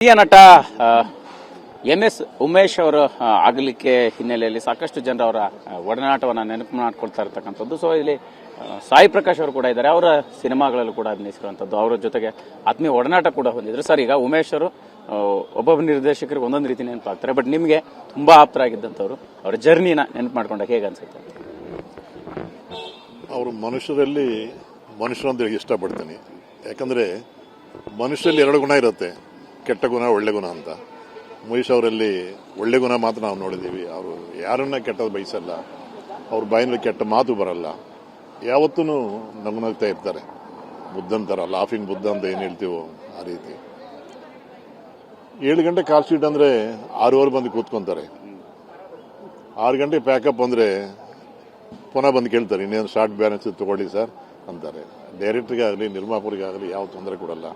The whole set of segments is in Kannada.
ಹಿರಿಯ ನಟ MS ಉಮೇಶ್ ಅವರು ಆಗಲಿಕ್ಕೆ ಹಿನ್ನೆಲೆಯಲ್ಲಿ ಸಾಕಷ್ಟು ಜನರು ಅವರ ಒಡನಾಟವನ್ನು ನೆನಪು ಮಾಡ್ಕೊಳ್ತಾ ಇರತಕ್ಕಂಥದ್ದು. ಸೊ ಇಲ್ಲಿ ಸಾಯಿ ಪ್ರಕಾಶ್ ಅವರು ಕೂಡ ಇದ್ದಾರೆ, ಅವರ ಸಿನಿಮಾಗಳಲ್ಲೂ ಕೂಡ ಅಭಿನಯಿಸಿರುವಂಥದ್ದು, ಅವರ ಜೊತೆಗೆ ಆತ್ಮೀಯ ಒಡನಾಟ ಕೂಡ ಹೊಂದಿದ್ರು. ಸರ್, ಈಗ ಉಮೇಶ್ ಅವರು ಒಬ್ಬೊಬ್ಬ ನಿರ್ದೇಶಕರಿಗೆ ಒಂದೊಂದು ರೀತಿ ನೆನಪಾಗ್ತಾರೆ, ಬಟ್ ನಿಮಗೆ ತುಂಬಾ ಆಪ್ತರಾಗಿದ್ದಂಥವ್ರು, ಅವರ ಜರ್ನಿನ ನೆನಪು ಮಾಡ್ಕೊಂಡಾಗ ಹೇಗೆ ಅನ್ಸುತ್ತೆ? ಅವರು ಮನುಷ್ಯರಲ್ಲಿ ಮನುಷ್ಯರಂತ ಇಷ್ಟಪಡ್ತೀನಿ. ಯಾಕಂದರೆ ಮನುಷ್ಯರಲ್ಲಿ ಎರಡು ಗುಣ ಇರುತ್ತೆ, ಕೆಟ್ಟ ಗುಣ ಒಳ್ಳೆ ಗುಣ ಅಂತ. ಉಮೇಶ್ ಅವರಲ್ಲಿ ಒಳ್ಳೆ ಗುಣ ಮಾತ್ರ ನಾವು ನೋಡಿದ್ದೀವಿ. ಅವರು ಯಾರನ್ನ ಕೆಟ್ಟದ್ದು ಬಯಸಲ್ಲ, ಅವ್ರ ಬಾಯಿನಲ್ಲಿ ಕೆಟ್ಟ ಮಾತು ಬರಲ್ಲ, ಯಾವತ್ತೂ ನಗುನಗ್ತಾ ಇರ್ತಾರೆ. ಬುದ್ಧನ್ ಥರ, ಲಾಫಿಂಗ್ ಬುದ್ಧ ಅಂತ ಏನು ಹೇಳ್ತೀವೋ ಆ ರೀತಿ. 7 ಗಂಟೆ ಕಾಲ್ ಶೀಟ್ ಅಂದರೆ 6:15 ಬಂದು ಕೂತ್ಕೊಂತಾರೆ. 6 ಗಂಟೆ ಪ್ಯಾಕಪ್ ಅಂದರೆ ಪುನಃ ಬಂದು ಕೇಳ್ತಾರೆ, ಇನ್ನೇನು ಶಾರ್ಟ್ ಬ್ಯಾಲೆನ್ಸ್ ತಗೊಳ್ಳಿ ಸರ್ ಅಂತಾರೆ. ಡೈರೆಕ್ಟ್ರಿಗೆ ಆಗಲಿ ನಿರ್ಮಾಪಕರಿಗೆ ಆಗಲಿ ಯಾವ ತೊಂದರೆ ಕೊಡಲ್ಲ.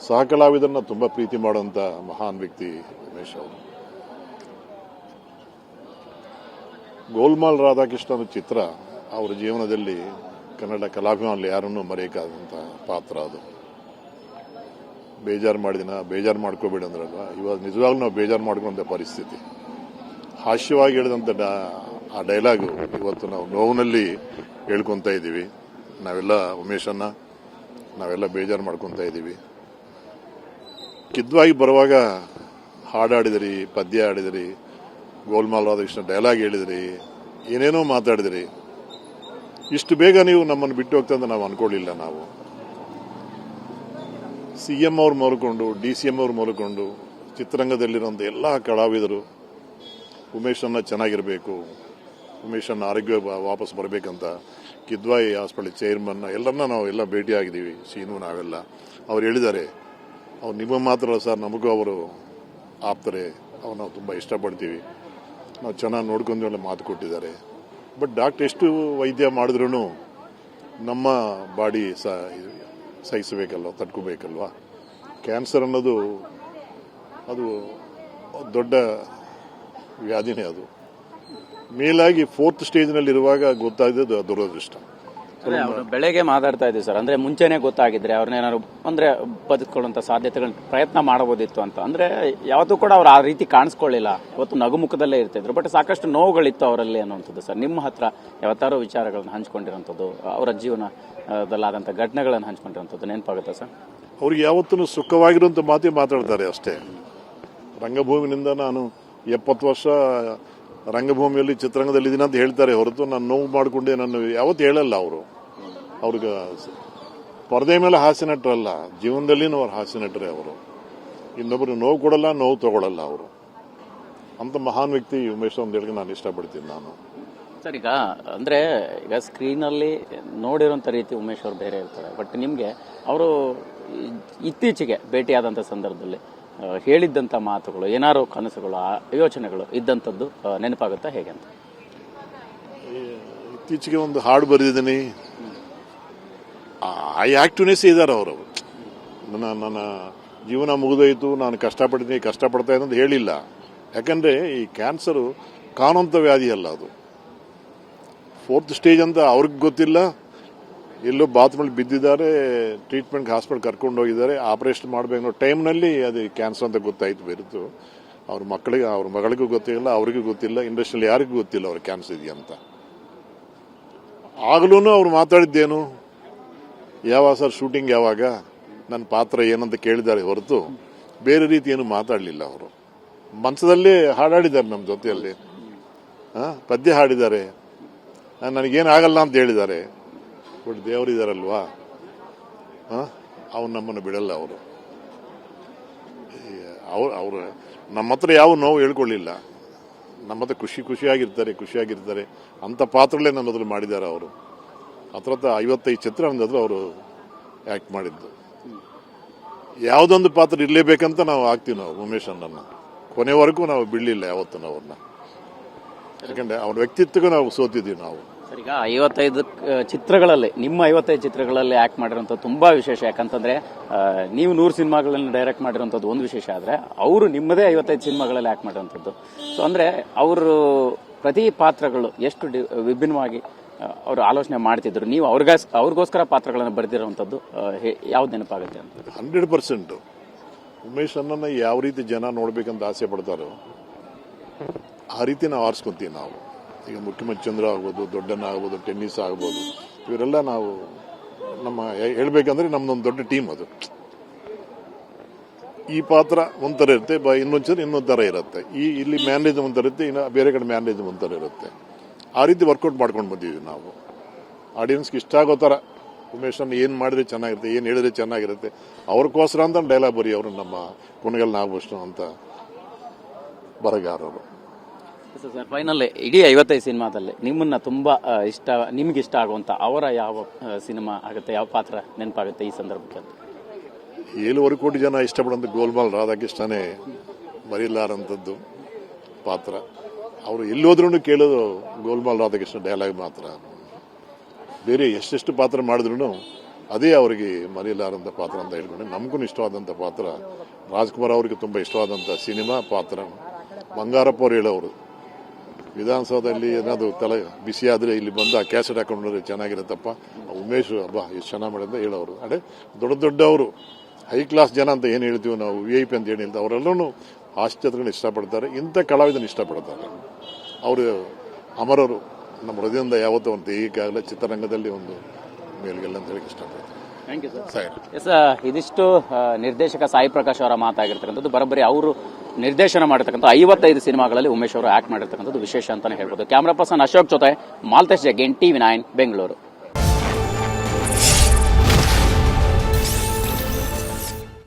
ಸಹ ಕಲಾವಿದರನ್ನ ತುಂಬ ಪ್ರೀತಿ ಮಾಡುವಂಥ ಮಹಾನ್ ವ್ಯಕ್ತಿ ಉಮೇಶ್ ಅವರು. ಗೋಲ್ಮಾಲ್ ರಾಧಾಕೃಷ್ಣನ ಚಿತ್ರ ಅವರ ಜೀವನದಲ್ಲಿ ಕನ್ನಡ ಕಲಾಭಿಮಾನಿಗಳು ಯಾರನ್ನೂ ಮರೆಯಕ್ಕಾದಂಥ ಪಾತ್ರ. ಅದು ಬೇಜಾರು ಮಾಡಿದಿನ ಬೇಜಾರು ಮಾಡ್ಕೋಬೇಡಿ ಅಂದ್ರಲ್ವ, ಇವಾಗ ನಿಜವಾಗ್ಲೂ ನಾವು ಬೇಜಾರು ಮಾಡ್ಕೊಂಡ ಪರಿಸ್ಥಿತಿ. ಹಾಸ್ಯವಾಗಿ ಹೇಳಿದಂಥ ಆ ಡೈಲಾಗು ಇವತ್ತು ನಾವು ನೋವಿನಲ್ಲಿ ಹೇಳ್ಕೊತಾ ಇದ್ದೀವಿ. ನಾವೆಲ್ಲ ಉಮೇಶನ್ನ ನಾವೆಲ್ಲ ಬೇಜಾರು ಮಾಡ್ಕೊತಾ ಇದ್ದೀವಿ. ಕಿದ್ವಾಗಿ ಬರುವಾಗ ಹಾಡಾಡಿದಿರಿ, ಪದ್ಯ ಆಡಿದಿರಿ, ಗೋಲ್ಮಾಲ್ ರಾಧಾಕೃಷ್ಣ ಡೈಲಾಗ್ ಹೇಳಿದಿರಿ, ಏನೇನೋ ಮಾತಾಡಿದಿರಿ. ಇಷ್ಟು ಬೇಗ ನೀವು ನಮ್ಮನ್ನು ಬಿಟ್ಟು ಹೋಗ್ತಾ ಅಂತ ನಾವು ಅನ್ಕೊಳ್ಳಿಲ್ಲ. ನಾವು CM ಅವ್ರು ಮೊದಲುಕೊಂಡು DCM ಅವ್ರು ಮೊದಲುಕೊಂಡು ಚಿತ್ರರಂಗದಲ್ಲಿರುವಂಥ ಎಲ್ಲ ಕಲಾವಿದರು ಉಮೇಶನ್ನ ಚೆನ್ನಾಗಿರಬೇಕು, ಉಮೇಶನ್ನ ಆರೋಗ್ಯ ವಾಪಸ್ ಬರಬೇಕಂತ ಕಿದ್ವಾಯಿ ಹಾಸ್ಪಿಟಲ್ ಚೇರ್ಮನ್ನ ಎಲ್ಲರನ್ನ ನಾವು ಎಲ್ಲ ಭೇಟಿಯಾಗಿದ್ದೀವಿ. ಸೀನು ನಾವೆಲ್ಲ ಅವ್ರು ಹೇಳಿದ್ದಾರೆ, ಅವ್ರು ನಿಮ್ಮ ಮಾತ್ರ ಅಲ್ಲ ಸರ್, ನಮಗೂ ಅವರು ಆಪ್ತಾರೆ, ಅವ್ರು ನಾವು ತುಂಬ ಇಷ್ಟಪಡ್ತೀವಿ, ನಾವು ಚೆನ್ನಾಗಿ ನೋಡ್ಕೊಂಡು ಮಾತು ಕೊಟ್ಟಿದ್ದಾರೆ. ಬಟ್ ಡಾಕ್ಟರ್ ಎಷ್ಟು ವೈದ್ಯ ಮಾಡಿದ್ರೂ ನಮ್ಮ ಬಾಡಿ ಸಹಿಸಬೇಕಲ್ವ, ತಡ್ಕೋಬೇಕಲ್ವ. ಕ್ಯಾನ್ಸರ್ ಅನ್ನೋದು ಅದು ದೊಡ್ಡ ವ್ಯಾಧಿನೇ. ಅದು ಮೇಲಾಗಿ 4th ಸ್ಟೇಜ್ನಲ್ಲಿರುವಾಗ ಗೊತ್ತಾಗಿದ್ದು ದುರದೃಷ್ಟ. ಬೆಳಗ್ಗೆ ಮಾತಾಡ್ತಾ ಇದ್ದೀವಿ ಸರ್, ಅಂದ್ರೆ ಮುಂಚೆನೆ ಗೊತ್ತಾಗಿದ್ರೆ ಅವ್ರನ್ನೇನಾದ್ರು ಅಂದ್ರೆ ಬದುಕೊಳ್ಳುವಂತ ಸಾಧ್ಯತೆಗಳನ್ನ ಪ್ರಯತ್ನ ಮಾಡಬಹುದಿತ್ತು ಅಂತ. ಅಂದ್ರೆ ಯಾವತ್ತೂ ಕೂಡ ಅವ್ರು ಆ ರೀತಿ ಕಾಣಿಸ್ಕೊಳ್ಳಿಲ್ಲ, ಇವತ್ತು ನಗುಮುಖದಲ್ಲೇ ಇರ್ತಿದ್ರು, ಬಟ್ ಸಾಕಷ್ಟು ನೋವುಗಳಿತ್ತು ಅವರಲ್ಲಿ ಅನ್ನುವಂಥದ್ದು. ಸರ್, ನಿಮ್ಮ ಹತ್ರ ಯಾವತ್ತಾರು ವಿಚಾರಗಳನ್ನ ಹಂಚ್ಕೊಂಡಿರೋಂಥದ್ದು, ಅವರ ಜೀವನದಲ್ಲಾದಂಥ ಘಟನೆಗಳನ್ನು ಹಂಚ್ಕೊಂಡಿರೋಂಥದ್ದು ನೆನಪಾಗುತ್ತೆ ಸರ್? ಅವ್ರಿಗೆ ಯಾವತ್ತೂ ಸುಖವಾಗಿರುವಂಥ ಮಾತೇ ಮಾತಾಡ್ತಾರೆ ಅಷ್ಟೇ. ರಂಗಭೂಮಿನಿಂದ ನಾನು 70 ವರ್ಷ ರಂಗಭೂಮಿಯಲ್ಲಿ ಚಿತ್ರರಂಗದಲ್ಲಿದ್ದೀನಿ ಅಂತ ಹೇಳ್ತಾರೆ ಹೊರತು ನಾನು ನೋವು ಮಾಡಿಕೊಂಡೆ ನಾನು ಯಾವತ್ತು ಹೇಳಲ್ಲ. ಅವ್ರಿಗೆ ಪರದೆ ಮೇಲೆ ಹಾಸ್ಯ ನಟರಲ್ಲ, ಜೀವನದಲ್ಲಿನೂ ಅವ್ರು ಹಾಸ್ಯ ನಟರೇ. ಅವರು ಇನ್ನೊಬ್ಬರು ನೋವು ಕೊಡಲ್ಲ, ನೋವು ತಗೊಳ್ಳಲ್ಲ. ಅವರು ಅಂತ ಮಹಾನ್ ವ್ಯಕ್ತಿ ಉಮೇಶ್ ಅಂತ ಹೇಳಿ ನಾನು ಇಷ್ಟಪಡ್ತೀನಿ ನಾನು. ಸರ್, ಈಗ ಸ್ಕ್ರೀನಲ್ಲಿ ನೋಡಿರೋಂಥ ರೀತಿ ಉಮೇಶ್ ಅವರು ಬೇರೆ ಇರ್ತಾರೆ, ಬಟ್ ನಿಮಗೆ ಅವರು ಇತ್ತೀಚೆಗೆ ಭೇಟಿಯಾದಂಥ ಸಂದರ್ಭದಲ್ಲಿ ಹೇಳಿದ್ದಂಥ ಮಾತುಗಳು, ಏನಾರು ಕನಸುಗಳು, ಯೋಚನೆಗಳು ಇದ್ದಂಥದ್ದು ನೆನಪಾಗುತ್ತಾ ಹೇಗೆ ಅಂತ? ಇತ್ತೀಚೆಗೆ ಒಂದು ಹಾಡು ಬರೆದಿದ್ದೀನಿ, ಆ ಆಕ್ಟಿವ್ನೆಸ್ ಇದ್ದಾರೆ ಅವರು. ನನ್ನ ಜೀವನ ಮುಗಿದೋಯ್ತು, ನಾನು ಕಷ್ಟಪಡ್ತಾ ಇದ್ದಂತ ಹೇಳಿಲ್ಲ. ಯಾಕಂದ್ರೆ ಈ ಕ್ಯಾನ್ಸರು ಕಾಣುವಂಥ ವ್ಯಾಧಿ ಅಲ್ಲ, ಅದು 4th ಸ್ಟೇಜ್ ಅಂತ ಅವ್ರಿಗೆ ಗೊತ್ತಿಲ್ಲ. ಎಲ್ಲೋ ಬಾತ್ರೂಮಲ್ಲಿ ಬಿದ್ದಿದ್ದಾರೆ, ಟ್ರೀಟ್ಮೆಂಟ್ಗೆ ಹಾಸ್ಪಿಟಲ್ ಕರ್ಕೊಂಡು ಹೋಗಿದ್ದಾರೆ, ಆಪರೇಷನ್ ಮಾಡಬೇಕು ಟೈಮ್ನಲ್ಲಿ ಅದು ಕ್ಯಾನ್ಸರ್ ಅಂತ ಗೊತ್ತಾಯ್ತು. ಬೇರೆದು ಅವ್ರ ಮಗಳಿಗೂ ಗೊತ್ತಿಲ್ಲ, ಅವ್ರಿಗೂ ಗೊತ್ತಿಲ್ಲ, ಇಂಡಸ್ಟ್ರಿಯಲ್ಲಿ ಯಾರಿಗೂ ಗೊತ್ತಿಲ್ಲ ಅವ್ರಿಗೆ ಕ್ಯಾನ್ಸರ್ ಇದೆಯಂತ. ಆಗಲೂ ಅವ್ರು ಮಾತಾಡಿದ್ದೇನು, ಯಾವಾಗ ಸರ್ ಶೂಟಿಂಗ್ ಯಾವಾಗ, ನನ್ನ ಪಾತ್ರ ಏನಂತ ಕೇಳಿದ್ದಾರೆ ಹೊರತು ಬೇರೆ ರೀತಿ ಏನು ಮಾತಾಡಲಿಲ್ಲ. ಅವರು ಮನಸ್ಸಲ್ಲೇ ಹಾಡಾಡಿದ್ದಾರೆ, ನಮ್ಮ ಜೊತೆಯಲ್ಲಿ ಪದ್ಯ ಹಾಡಿದ್ದಾರೆ, ನನಗೇನಾಗಲ್ಲ ಅಂತ ಹೇಳಿದ್ದಾರೆ. ಬಟ್ ದೇವರಿದಾರಲ್ವಾ, ಅವ್ರು ನಮ್ಮನ್ನು ಬಿಡಲ್ಲ. ಅವರು ನಮ್ಮ ಹತ್ರ ಯಾವ ನೋವು ಹೇಳ್ಕೊಳ್ಳಿಲ್ಲ, ನಮ್ಮ ಹತ್ರ ಖುಷಿಯಾಗಿರ್ತಾರೆ ಅಂತ ಪಾತ್ರಗಳೇ ನಮ್ಮ ಹತ್ರ ಮಾಡಿದ್ದಾರೆ. ಅವರು ಹತ್ರ 55 ಚಿತ್ರ ಅಂದಾದ್ರು ಅವರು ಆಕ್ಟ್ ಮಾಡಿದ್ದು. ಯಾವುದೊಂದು ಪಾತ್ರ ಇರಲೇಬೇಕಂತ ನಾವು ಆಗ್ತೀವಿ. ನಾವು ಉಮೇಶ್ ಅಣ್ಣನ ಕೊನೆವರೆಗೂ ನಾವು ಬಿಡಲಿಲ್ಲ ಯಾವತ್ತೂ ಅವ್ರನ್ನ. ಯಾಕಂದ್ರೆ ಅವ್ರ ವ್ಯಕ್ತಿತ್ವಕ್ಕೂ ನಾವು ಸೋತಿದ್ದೀವಿ ನಾವು. ಸರ್, ಈಗ 55 ಚಿತ್ರಗಳಲ್ಲಿ, ನಿಮ್ಮ 55 ಚಿತ್ರಗಳಲ್ಲಿ ಆಕ್ಟ್ ಮಾಡಿರೋಂಥದ್ದು ತುಂಬಾ ವಿಶೇಷ. ಯಾಕಂತಂದ್ರೆ ನೀವು 100 ಸಿನಿಮಾಗಳನ್ನು ಡೈರೆಕ್ಟ್ ಮಾಡಿರೋಂಥದ್ದು ಒಂದು ವಿಶೇಷ, ಆದ್ರೆ ಅವರು ನಿಮ್ಮದೇ 55 ಸಿನಿಮಾಗಳಲ್ಲಿ ಆಕ್ಟ್ ಮಾಡಿರೋಂಥದ್ದು. ಸೊ ಅಂದ್ರೆ ಅವರು ಪ್ರತಿ ಪಾತ್ರಗಳು ಎಷ್ಟು ವಿಭಿನ್ನವಾಗಿ ಅವರು ಆಲೋಚನೆ ಮಾಡ್ತಿದ್ರು, ನೀವು ಅವ್ರಿಗೋಸ್ಕರ ಪಾತ್ರಗಳನ್ನು ಬರೆದಿರುವಂಥದ್ದು ಯಾವ್ದು ನೆನಪಾಗುತ್ತೆ ಅಂತ? 100%. ಉಮೇಶ್ ಅಣ್ಣನ ಯಾವ ರೀತಿ ಜನ ನೋಡ್ಬೇಕಂತ ಆಸೆ ಪಡ್ತಾರೋ ಆ ರೀತಿ ನಾವು ಆರಿಸ್ಕೊಂತೀವಿ ನಾವು. ಈಗ ಮುಖ್ಯಮಂತ್ರಿ ಚಂದ್ರ ಆಗ್ಬೋದು, ದೊಡ್ಡಣ್ಣ ಆಗ್ಬೋದು, ಟೆನ್ನಿಸ್ ಆಗ್ಬೋದು, ಇವರೆಲ್ಲ ನಾವು ನಮ್ಮ ಹೇಳ್ಬೇಕಂದ್ರೆ ನಮ್ದೊಂದು ದೊಡ್ಡ ಟೀಮ್ ಅದು. ಈ ಪಾತ್ರ ಒಂಥರ ಇರುತ್ತೆ, ಇನ್ನೊಂದು ಥರ ಇರುತ್ತೆ. ಇಲ್ಲಿ ಮ್ಯಾನೇಜ್ ಒಂಥರ ಇರುತ್ತೆ, ಇನ್ನು ಬೇರೆ ಕಡೆ ಮ್ಯಾನೇಜ್ ಒಂಥರ ಇರುತ್ತೆ. ಆ ರೀತಿ ವರ್ಕೌಟ್ ಮಾಡ್ಕೊಂಡು ಬಂದಿದ್ದೀವಿ ನಾವು. ಆಡಿಯನ್ಸ್ಗೆ ಇಷ್ಟ ಆಗೋ ಥರ ಉಮೇಶ್ ಅಣ್ಣ ಏನು ಮಾಡಿದ್ರೆ ಚೆನ್ನಾಗಿರುತ್ತೆ, ಏನು ಹೇಳಿದ್ರೆ ಚೆನ್ನಾಗಿರುತ್ತೆ, ಅವ್ರಿಗೋಸ್ಕರ ಅಂತ ಡೈಲಾಗ್ ಬರೀ ಅವರು ನಮ್ಮ ಕುಣಗಲ್ ನಾಗಭೂಷಣ ಅಂತ ಬರಗಾರರು. ಸರ್, ಫೈನಲ್ ಇಡೀ 55 ಸಿನಿಮಾದಲ್ಲಿ ನಿಮ್ಮನ್ನ ತುಂಬಾ ನಿಮ್ಗೆ ಇಷ್ಟ ಆಗುವಂತ ಅವರ ಯಾವ ಸಿನಿಮಾ ಆಗುತ್ತೆ, ಯಾವ ಪಾತ್ರ ನೆನಪಾಗುತ್ತೆ ಈ ಸಂದರ್ಭಕ್ಕೆ? 7.25 ಕೋಟಿ ಜನ ಇಷ್ಟಪಡುವಂಥ ಗೋಲ್ಮಾಲ್ ರಾಧಾಕೃಷ್ಣನೇ ಮರಿಲಾರಂಥದ್ದು ಪಾತ್ರ. ಅವರು ಎಲ್ಲೋದ್ರೂ ಕೇಳೋದು ಗೋಲ್ಮಾಲ್ ರಾಧಾಕೃಷ್ಣ ಡೈಲಾಗ್ ಮಾತ್ರ. ಬೇರೆ ಎಷ್ಟೆಷ್ಟು ಪಾತ್ರ ಮಾಡಿದ್ರು ಅದೇ ಅವರಿಗೆ ಮರೆಯಲಾರಂಥ ಪಾತ್ರ ಅಂತ ಹೇಳ್ಕೊಂಡು, ನಮಗೂ ಇಷ್ಟವಾದಂಥ ಪಾತ್ರ. ರಾಜ್ಕುಮಾರ್ ಅವರಿಗೆ ತುಂಬ ಇಷ್ಟವಾದಂಥ ಸಿನಿಮಾ ಪಾತ್ರ. ಬಂಗಾರಪ್ಪ ಅವ್ರು ಹೇಳೋರು, ವಿಧಾನಸೌಧದಲ್ಲಿ ಏನಾದ್ರು ತಲೆ ಬಿಸಿ ಆದರೆ ಇಲ್ಲಿ ಬಂದು ಆ ಕ್ಯಾಸೆಟ್ ಹಾಕೊಂಡ್ರೆ ಚೆನ್ನಾಗಿರುತ್ತಪ್ಪ, ಉಮೇಶ್ ಹಬ್ಬ ಎಷ್ಟು ಚೆನ್ನಾಗಿ ಮಾಡಿದ ಹೇಳೋರು. ಅದೇ ದೊಡ್ಡವರು ಹೈ ಕ್ಲಾಸ್ ಜನ ಅಂತ ಏನು ಹೇಳ್ತೀವಿ ನಾವು, VIP ಅಂತ ಏನು ಹೇಳ್ತೀವಿ, ಅವರೆಲ್ಲರೂ ಹಾಸ್ಯಗಳನ್ನು ಇಷ್ಟಪಡ್ತಾರೆ, ಇಂಥ ಕಲಾವಿದನ್ನು ಇಷ್ಟಪಡ್ತಾರೆ. ಅವರು ಅಮರರು, ನಮ್ಮ ಹೃದಯದಿಂದ ಯಾವತ್ತೂ ಒಂದು ಈಗಾಗಲೇ ಚಿತ್ರರಂಗದಲ್ಲಿ ಒಂದು ಮೇಲ್ಗೆಲ್ಲ ಅಂತ ಹೇಳಿ ಇಷ್ಟಪಡ್ತಾರೆ. Thank you sir. ಎಸ್, ಇದಿಷ್ಟು ನಿರ್ದೇಶಕ ಸಾಯಿ ಪ್ರಕಾಶ್ ಅವರ ಮಾತಾಗಿರ್ತಕ್ಕಂಥದ್ದು. ಬರೋಬ್ಬರಿ ಅವರು ನಿರ್ದೇಶನ ಮಾಡಿರ್ತಕ್ಕಂಥ 55 ಸಿನಿಮಾಗಳಲ್ಲಿ ಉಮೇಶ್ ಅವರು ಆಕ್ಟ್ ಮಾಡಿರ್ತಕ್ಕಂಥದ್ದು ವಿಶೇಷ ಅಂತಾನೆ ಹೇಳ್ಬೋದು. ಕ್ಯಾಮರಾ ಪರ್ಸನ್ ಅಶೋಕ್ ಜೊತೆ ಮಾಲ್ತೇಶ್ ಜಗ್ಗೇನ್, TV9 ಬೆಂಗಳೂರು.